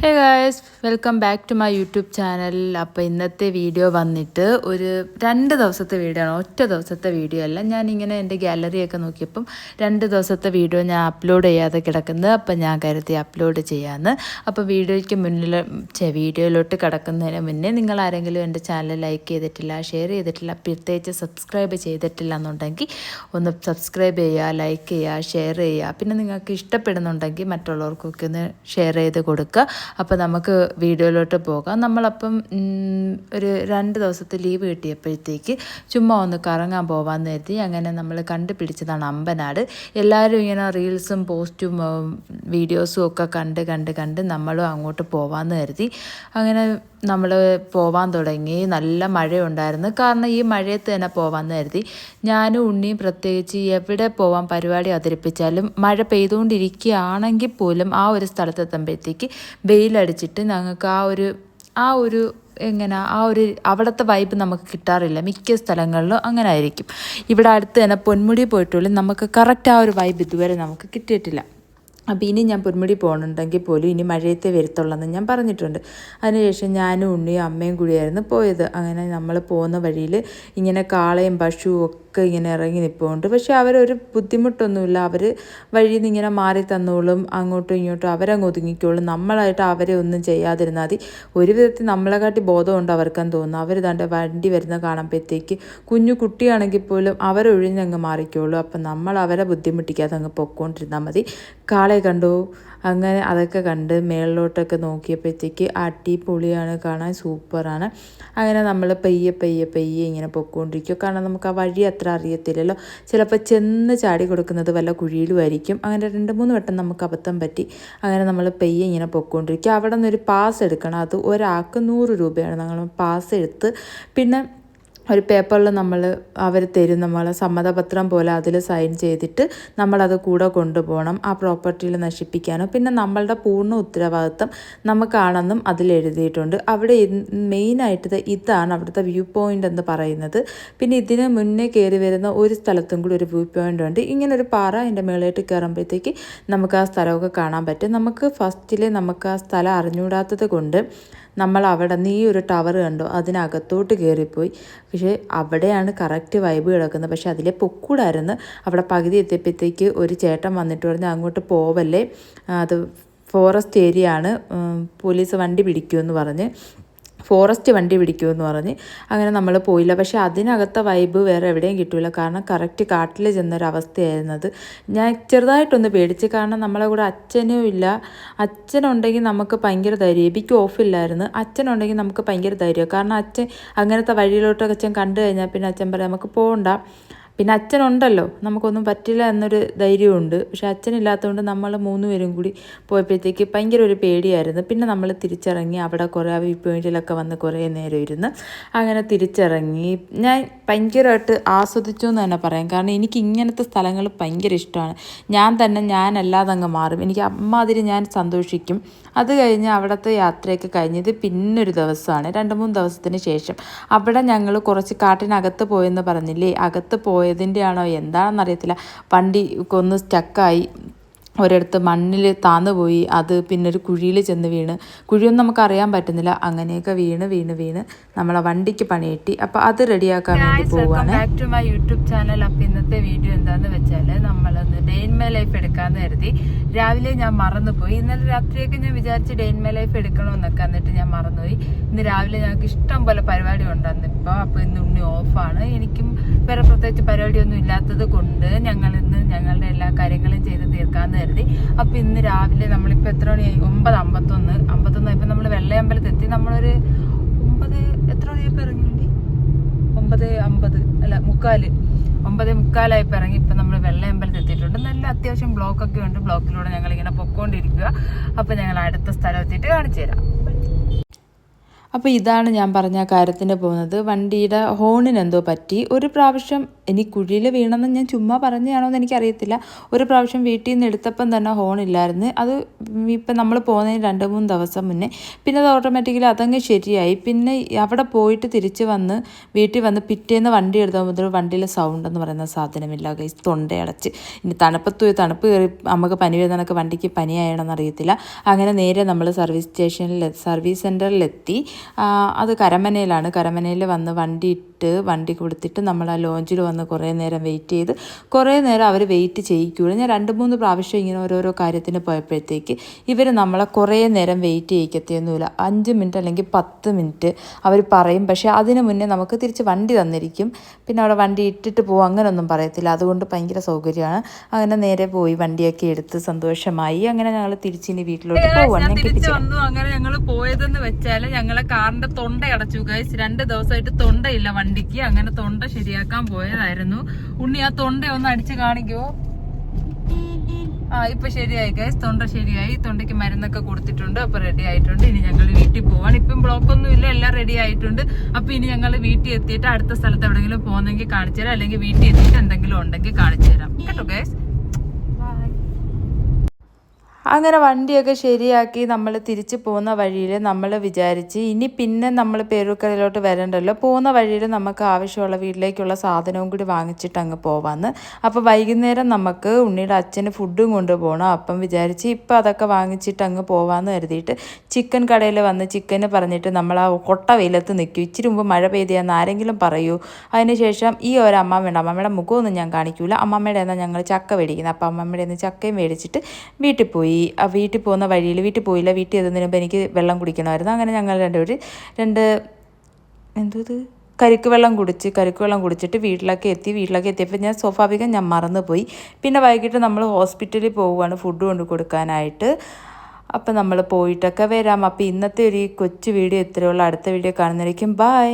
Hey guys, welcome back to my YouTube channel. അപ്പോൾ ഇന്നത്തെ video വന്നിട്ട് ഒരു 2 ദിവസത്തെ വീഡിയോ ആണ്, ഒറ്റ ദിവസത്തെ വീഡിയോ അല്ല. ഞാനിങ്ങനെ എൻ്റെ ഗാലറിയൊക്കെ നോക്കിയപ്പം 2 ദിവസത്തെ വീഡിയോ ഞാൻ അപ്ലോഡ് ചെയ്യാതെ കിടക്കുന്നത്. അപ്പം ഞാൻ കരുതി അപ്ലോഡ് ചെയ്യാമെന്ന്. അപ്പോൾ വീഡിയോയിലോട്ട് കിടക്കുന്നതിന് മുന്നേ നിങ്ങൾ ആരെങ്കിലും എൻ്റെ ചാനൽ ലൈക്ക് ചെയ്തിട്ടില്ല, ഷെയർ ചെയ്തിട്ടില്ല, പ്രത്യേകിച്ച് സബ്സ്ക്രൈബ് ചെയ്തിട്ടില്ല എന്നുണ്ടെങ്കിൽ ഒന്ന് സബ്സ്ക്രൈബ് ചെയ്യുക, ലൈക്ക് ചെയ്യുക, ഷെയർ ചെയ്യുക. പിന്നെ നിങ്ങൾക്ക് ഇഷ്ടപ്പെടുന്നുണ്ടെങ്കിൽ മറ്റുള്ളവർക്കൊക്കെ ഒന്ന് ഷെയർ ചെയ്ത് കൊടുക്കുക. അപ്പോൾ നമുക്ക് വീഡിയോയിലോട്ട് പോകാം. നമ്മളപ്പം ഒരു 2 ദിവസത്തെ ലീവ് കിട്ടിയപ്പോഴത്തേക്ക് ചുമ്മാ ഒന്ന് കറങ്ങാൻ പോകാമെന്ന് കരുതി. അങ്ങനെ നമ്മൾ കണ്ടുപിടിച്ചതാണ് അമ്പനാട്. എല്ലാവരും ഇങ്ങനെ റീൽസും പോസ്റ്റും വീഡിയോസും ഒക്കെ കണ്ട് നമ്മളും അങ്ങോട്ട് പോകാമെന്ന് കരുതി. അങ്ങനെ നമ്മൾ പോവാൻ തുടങ്ങി. നല്ല മഴയുണ്ടായിരുന്നു. കാരണം ഈ മഴയത്ത് തന്നെ പോകാമെന്ന് കരുതി. ഞാനും ഉണ്ണിയും പ്രത്യേകിച്ച് എവിടെ പോകാൻ പരിപാടി അവതരിപ്പിച്ചാലും മഴ പെയ്തുകൊണ്ടിരിക്കുകയാണെങ്കിൽ പോലും ആ ഒരു സ്ഥലത്തെത്തുമ്പോഴത്തേക്ക് വെയിലടിച്ചിട്ട് ഞങ്ങൾക്ക് ആ ഒരു അവിടുത്തെ വൈബ് നമുക്ക് കിട്ടാറില്ല. മിക്ക സ്ഥലങ്ങളിലും അങ്ങനെ ആയിരിക്കും. ഇവിടെ അടുത്ത് തന്നെ പൊന്മുടി പോയിട്ടുള്ളൂ, നമുക്ക് കറക്റ്റ് ആ ഒരു വൈബ് ഇതുവരെ നമുക്ക് കിട്ടിയിട്ടില്ല. അപ്പോൾ ഇനി ഞാൻ പൊന്മുടി പോകുന്നുണ്ടെങ്കിൽ പോലും ഇനി മഴയത്തെ വരുത്തുള്ളെന്ന് ഞാൻ പറഞ്ഞിട്ടുണ്ട്. അതിനുശേഷം ഞാനും ഉണ്ണിയും അമ്മയും കൂടിയായിരുന്നു പോയത്. അങ്ങനെ നമ്മൾ പോകുന്ന വഴിയിൽ ഇങ്ങനെ കാളയും പശുവും ഒക്കെ ഇങ്ങനെ ഇറങ്ങി നിൽപ്പുണ്ട്. പക്ഷേ അവരൊരു ബുദ്ധിമുട്ടൊന്നുമില്ല. അവർ വഴിയിൽ നിന്ന് ഇങ്ങനെ മാറി തന്നോളും, അങ്ങോട്ടും ഇങ്ങോട്ടും അവരങ്ങ് ഒതുങ്ങിക്കോളും. നമ്മളായിട്ട് അവരെ ഒന്നും ചെയ്യാതിരുന്നാൽ മതി. ഒരു വിധത്തിൽ നമ്മളെക്കാട്ടി ബോധമുണ്ട് അവർക്കെന്ന് തോന്നുന്നു. അവർ തൻ്റെ വണ്ടി വരുന്ന കാണുമ്പോഴത്തേക്ക് കുഞ്ഞു കുട്ടിയാണെങ്കിൽ പോലും അവരൊഴിഞ്ഞങ്ങ് മാറിക്കോളും. അപ്പം നമ്മൾ അവരെ ബുദ്ധിമുട്ടിക്കാതെ അങ്ങ് പൊയ്ക്കൊണ്ടിരുന്നാൽ മതി. കാളയെ കണ്ടു. അങ്ങനെ അതൊക്കെ കണ്ട് മേളിലോട്ടൊക്കെ നോക്കിയപ്പോഴത്തേക്ക് അടിപൊളിയാണ്, കാണാൻ സൂപ്പറാണ്. അങ്ങനെ നമ്മൾ പയ്യെ ഇങ്ങനെ പൊയ്ക്കൊണ്ടിരിക്കും. കാരണം നമുക്ക് ആ വഴി അത്ര അറിയത്തില്ലല്ലോ. ചിലപ്പോൾ ചെന്ന് ചാടി കൊടുക്കുന്നത് വല്ല കുഴിയിലും ആയിരിക്കും. അങ്ങനെ 2-3 വട്ടം നമുക്ക് അബദ്ധം പറ്റി. അങ്ങനെ നമ്മൾ പയ്യെ ഇങ്ങനെ പൊയ്ക്കൊണ്ടിരിക്കും. അവിടെ നിന്നൊരു പാസ് എടുക്കണം. അത് ഒരാൾക്ക് 100 രൂപയാണ്. നമ്മൾ പാസ് എടുത്ത് പിന്നെ ഒരു പേപ്പറിൽ അവർ തരും നമ്മളെ സമ്മതപത്രം പോലെ. അതിൽ സൈൻ ചെയ്തിട്ട് നമ്മളത് കൂടെ കൊണ്ടുപോകണം. ആ പ്രോപ്പർട്ടിയിൽ നശിപ്പിക്കാനോ. പിന്നെ നമ്മളുടെ പൂർണ്ണ ഉത്തരവാദിത്വം നമുക്കാണെന്നും അതിൽ എഴുതിയിട്ടുണ്ട്. അവിടെ മെയിനായിട്ട് ഇതാണ് അവിടുത്തെ വ്യൂ പോയിൻ്റ് എന്ന് പറയുന്നത്. പിന്നെ ഇതിന് മുന്നേ കയറി വരുന്ന ഒരു സ്ഥലത്തും കൂടി ഒരു വ്യൂ പോയിൻ്റ് ഉണ്ട്. ഇങ്ങനൊരു പാറ അതിൻ്റെ മേളിലോട്ട് കയറുമ്പോഴത്തേക്ക് നമുക്ക് ആ സ്ഥലമൊക്കെ കാണാൻ പറ്റും. നമുക്ക് ഫസ്റ്റിൽ നമുക്ക് ആ സ്ഥലം അറിഞ്ഞുകൂടാത്തത് കൊണ്ട് നമ്മൾ അവിടെ നിന്ന് ഈ ഒരു ടവർ കണ്ടോ, അതിനകത്തോട്ട് കയറിപ്പോയി. പക്ഷേ അവിടെയാണ് കറക്റ്റ് വൈബ് കിടക്കുന്നത്. പക്ഷേ അതിലെ പൊക്കൂടായിരുന്നു. അവിടെ പകുതി എത്തിയപ്പോഴത്തേക്ക് ഒരു ചേട്ടൻ വന്നിട്ട് പറഞ്ഞ് അങ്ങോട്ട് പോവല്ലേ, അത് ഫോറസ്റ്റ് ഏരിയ ആണ്, പോലീസ് വണ്ടി പിടിക്കുമെന്ന് പറഞ്ഞ് അങ്ങനെ നമ്മൾ പോയില്ല. പക്ഷേ അതിനകത്തെ വൈബ് വേറെ എവിടെയും കിട്ടില്ല. കാരണം കറക്റ്റ് കാട്ടിൽ ചെന്നൊരവസ്ഥയായിരുന്നത്. ഞാൻ ചെറുതായിട്ടൊന്ന് പേടിച്ച്. കാരണം നമ്മളെ കൂടെ അച്ഛനും ഇല്ല. അച്ഛനുണ്ടെങ്കിൽ നമുക്ക് ഭയങ്കര ധൈര്യം. എനിക്ക് ഓഫില്ലായിരുന്നു. അച്ഛനുണ്ടെങ്കിൽ നമുക്ക് ഭയങ്കര ധൈര്യം. കാരണം അച്ഛൻ അങ്ങനത്തെ വഴിയിലോട്ടൊക്കെ അച്ഛൻ കണ്ടു കഴിഞ്ഞാൽ പിന്നെ അച്ഛൻ പറയാം നമുക്ക് പോകണ്ട. പിന്നെ അച്ഛനുണ്ടല്ലോ, നമുക്കൊന്നും പറ്റില്ല എന്നൊരു ധൈര്യമുണ്ട്. പക്ഷെ അച്ഛനില്ലാത്തതുകൊണ്ട് നമ്മൾ 3 പേരും കൂടി പോയപ്പോഴത്തേക്ക് ഭയങ്കര ഒരു പേടിയായിരുന്നു. പിന്നെ നമ്മൾ തിരിച്ചിറങ്ങി. അവിടെ കുറേ വ്യൂ പോയിന്റിലൊക്കെ വന്ന് കുറേ നേരം ഇരുന്ന് അങ്ങനെ തിരിച്ചിറങ്ങി. ഞാൻ ഭയങ്കരമായിട്ട് ആസ്വദിച്ചു എന്ന് തന്നെ പറയാം. കാരണം എനിക്ക് ഇങ്ങനത്തെ സ്ഥലങ്ങൾ ഭയങ്കര ഇഷ്ടമാണ്. ഞാനല്ലാതെ അങ്ങ് മാറും. എനിക്ക് അമ്മാതിരി ഞാൻ സന്തോഷിക്കും. അത് കഴിഞ്ഞ് അവിടുത്തെ യാത്രയൊക്കെ കഴിഞ്ഞത് പിന്നൊരു ദിവസമാണ്, 2-3 ദിവസത്തിന് ശേഷം. അവിടെ ഞങ്ങൾ കുറച്ച് കാട്ടിനകത്ത് പോയെന്ന് പറഞ്ഞില്ലേ, അകത്ത് പോയതിൻ്റെ ആണോ എന്താണെന്നറിയത്തില്ല, വണ്ടി ഒന്ന് സ്റ്റക്കായി. ഒരിടത്ത് മണ്ണിൽ താന്നു പോയി. അത് പിന്നെ ഒരു കുഴിയിൽ ചെന്ന് വീണ്. കുഴിയൊന്നും നമുക്ക് അറിയാൻ പറ്റുന്നില്ല. അങ്ങനെയൊക്കെ വീണ് നമ്മളെ വണ്ടിക്ക് പണി കിട്ടി. അപ്പോൾ അത് റെഡിയാക്കാൻ വേണ്ടി പോവുകയാണ്. Back to my YouTube channel. അപ്പോൾ ഇന്നത്തെ വീഡിയോ എന്താണെന്ന് വെച്ചാൽ നമ്മളൊന്ന് ഡേ ഇൻ മൈ ലൈഫ് എടുക്കാമെന്ന് കരുതി. രാവിലെ ഞാൻ മറന്നുപോയി. ഇന്നലെ രാത്രിയൊക്കെ ഞാൻ വിചാരിച്ച് ഡേ ഇൻ മൈ ലൈഫ് എടുക്കണമെന്നൊക്കെ, എന്നിട്ട് ഞാൻ മറന്നുപോയി. ഇന്ന് രാവിലെ ഞങ്ങൾക്ക് ഇഷ്ടം പോലെ പരിപാടി ഉണ്ടെന്ന് ഇപ്പോൾ. അപ്പോൾ ഇന്ന് ഉണ്ണി ഓഫാണ്. എനിക്കും വേറെ പ്രത്യേകിച്ച് പരിപാടിയൊന്നും ഇല്ലാത്തത് കൊണ്ട് ഞങ്ങളിന്ന് ഞങ്ങളുടെ എല്ലാ കാര്യങ്ങളും ചെയ്ത് തീർക്കാമെന്ന് കരുതി. അപ്പോൾ ഇന്ന് രാവിലെ നമ്മളിപ്പോൾ എത്ര മണിയായി? 9:51 ഇപ്പം നമ്മൾ വെള്ളയമ്പലത്തെത്തി. നമ്മളൊരു 9 എത്ര മണിയായപ്പോൾ ഇറങ്ങി വേണ്ടി 9:50 അല്ല 9:45 ഇറങ്ങി. ഇപ്പം നമ്മൾ വെള്ളയമ്പലത്ത് എത്തിയിട്ടുണ്ട്. നല്ല അത്യാവശ്യം ബ്ലോക്കൊക്കെ ഉണ്ട്. ബ്ലോക്കിലൂടെ ഞങ്ങളിങ്ങനെ പൊയ്ക്കൊണ്ടിരിക്കുക. അപ്പോൾ ഞങ്ങൾ അടുത്ത സ്ഥലം എത്തിയിട്ട് കാണിച്ചു തരാം. അപ്പോൾ ഇതാണ് ഞാൻ പറഞ്ഞ കാര്യത്തിന് പോകുന്നത്. വണ്ടിയുടെ ഹോണിന് എന്തോ പറ്റി. ഒരു പ്രാവശ്യം ഇനി കുഴിയിൽ വീണെന്ന് ഞാൻ ചുമ്മാ പറഞ്ഞതാണോ എന്ന് എനിക്കറിയത്തില്ല. ഒരു പ്രാവശ്യം വീട്ടിൽ നിന്ന് എടുത്തപ്പം തന്നെ ഹോണില്ലായിരുന്നു. അത് ഇപ്പം നമ്മൾ പോകുന്നതിന് 2-3 ദിവസം മുന്നേ. പിന്നെ അത് ഓട്ടോമാറ്റിക്കലി അതങ്ങ് ശരിയായി. പിന്നെ അവിടെ പോയിട്ട് തിരിച്ച് വന്ന് വീട്ടിൽ വന്ന് പിറ്റേന്ന് വണ്ടി എടുത്താൽ മുതൽ വണ്ടിയിലെ സൗണ്ട് എന്ന് പറയുന്ന സാധനമില്ല ഗൈസ്. തൊണ്ടയടച്ച്. ഇനി തണുപ്പ് കയറി നമുക്ക് പനി വരുന്നതൊക്കെ വണ്ടിക്ക് പനിയായണമെന്ന് അറിയത്തില്ല. അങ്ങനെ നേരെ നമ്മൾ സർവീസ് സെൻറ്ററിലെത്തി. അത് കരമനയിലാണ്. കരമനയിൽ വന്ന് വണ്ടി കൊടുത്തിട്ട് നമ്മൾ ആ ലോഞ്ചിൽ വന്ന് കുറേ നേരം വെയിറ്റ് ചെയ്ത് കുറേ നേരം അവർ വെയിറ്റ് ചെയ്യിക്കുകയുള്ളൂ. ഞാൻ 2-3 പ്രാവശ്യം ഇങ്ങനെ ഓരോരോ കാര്യത്തിന് പോയപ്പോഴത്തേക്ക് ഇവർ നമ്മളെ കുറേ നേരം വെയിറ്റ് ചെയ്യിക്കത്തൊന്നുമില്ല. 5 മിനിറ്റ് അല്ലെങ്കിൽ 10 മിനിറ്റ് അവർ പറയും. പക്ഷേ അതിന് മുന്നേ നമുക്ക് തിരിച്ച് വണ്ടി തന്നിരിക്കും. പിന്നെ അവിടെ വണ്ടി ഇട്ടിട്ട് പോകും, അങ്ങനെയൊന്നും പറയത്തില്ല. അതുകൊണ്ട് ഭയങ്കര സൗകര്യമാണ്. അങ്ങനെ നേരെ പോയി വണ്ടിയൊക്കെ എടുത്ത് സന്തോഷമായി. അങ്ങനെ ഞങ്ങൾ തിരിച്ചിനി വീട്ടിലോട്ട് പോവാണ്. അങ്ങനെ ഞങ്ങൾ പോയതെന്ന് വെച്ചാൽ ഞങ്ങളെ കാറിന്റെ തൊണ്ട അടച്ചു ഗൈസ്. 2 ദിവസമായിട്ട് തൊണ്ടയില്ല വണ്ടിക്ക്. അങ്ങനെ തൊണ്ട ശരിയാക്കാൻ പോയതായിരുന്നു. ഉണ്ണി ആ തൊണ്ട ഒന്ന് അടിച്ച് കാണിക്കുവോ? ഇപ്പൊ ശരിയായി ഗൈസ്, തൊണ്ട ശരിയായി. തൊണ്ടയ്ക്ക് മരുന്നൊക്കെ കൊടുത്തിട്ടുണ്ട്. അപ്പൊ റെഡി ആയിട്ടുണ്ട്. ഇനി ഞങ്ങൾ വീട്ടിൽ പോവാണ്. ഇപ്പം ബ്ലോക്ക് ഒന്നും ഇല്ല, എല്ലാം റെഡി ആയിട്ടുണ്ട്. അപ്പൊ ഇനി ഞങ്ങൾ വീട്ടിൽ എത്തിയിട്ട് അടുത്ത സ്ഥലത്ത് എവിടെയെങ്കിലും പോകുന്നെങ്കിൽ കാണിച്ചു തരാം, അല്ലെങ്കിൽ വീട്ടിൽ എത്തിയിട്ട് എന്തെങ്കിലും ഉണ്ടെങ്കിൽ കാണിച്ചു തരാം കേട്ടോ ഗൈസ്. അങ്ങനെ വണ്ടിയൊക്കെ ശരിയാക്കി നമ്മൾ തിരിച്ച് പോകുന്ന വഴിയിൽ നമ്മൾ വിചാരിച്ച് ഇനി പിന്നെ നമ്മൾ പേരൂർക്കരയിലോട്ട് വരണ്ടല്ലോ, പോകുന്ന വഴിയിൽ നമുക്ക് ആവശ്യമുള്ള വീട്ടിലേക്കുള്ള സാധനവും കൂടി വാങ്ങിച്ചിട്ട് അങ്ങ് പോവാന്ന്. അപ്പോൾ വൈകുന്നേരം നമുക്ക് ഉണ്ണിയുടെ അച്ഛന് ഫുഡും കൊണ്ടുപോകണം. അപ്പം വിചാരിച്ച് ഇപ്പം അതൊക്കെ വാങ്ങിച്ചിട്ട് അങ്ങ് പോവാമെന്ന് കരുതിയിട്ട് ചിക്കൻ കടയിൽ വന്ന് ചിക്കന് പറഞ്ഞിട്ട് നമ്മൾ ആ കൊട്ട വെയിലത്ത് നിൽക്കും. ഇച്ചിരി മുമ്പ് മഴ പെയ്തെന്ന് ആരെങ്കിലും പറയൂ. അതിനുശേഷം ഈ ഒരു അമ്മമ്മയുടെ മുഖമൊന്നും ഞാൻ കാണിക്കൂല. അമ്മമ്മയുടെ എന്നാൽ ഞങ്ങൾ ചക്ക മേടിക്കുന്നത്. അപ്പം അമ്മമ്മയുടെ ചക്കയും മേടിച്ചിട്ട് വീട്ടിൽ പോയി. വീട്ടിൽ പോകുന്ന വഴിയിൽ വീട്ടിൽ എത്തുന്നതിന് മുമ്പ് എനിക്ക് വെള്ളം കുടിക്കണമായിരുന്നു. അങ്ങനെ ഞങ്ങൾ കരിക്ക് വെള്ളം കുടിച്ചിട്ട് വീട്ടിലൊക്കെ എത്തിയപ്പോൾ ഞാൻ മറന്നുപോയി. പിന്നെ വൈകിട്ട് നമ്മൾ ഹോസ്പിറ്റലിൽ പോവുകയാണ് ഫുഡ് കൊണ്ട് കൊടുക്കാനായിട്ട്. അപ്പം നമ്മൾ പോയിട്ടൊക്കെ വരാം. അപ്പോൾ ഇന്നത്തെ ഒരു കൊച്ചു വീഡിയോ ഇത്രയുള്ള. അടുത്ത വീഡിയോ കാണുന്നതായിരിക്കും. ബൈ.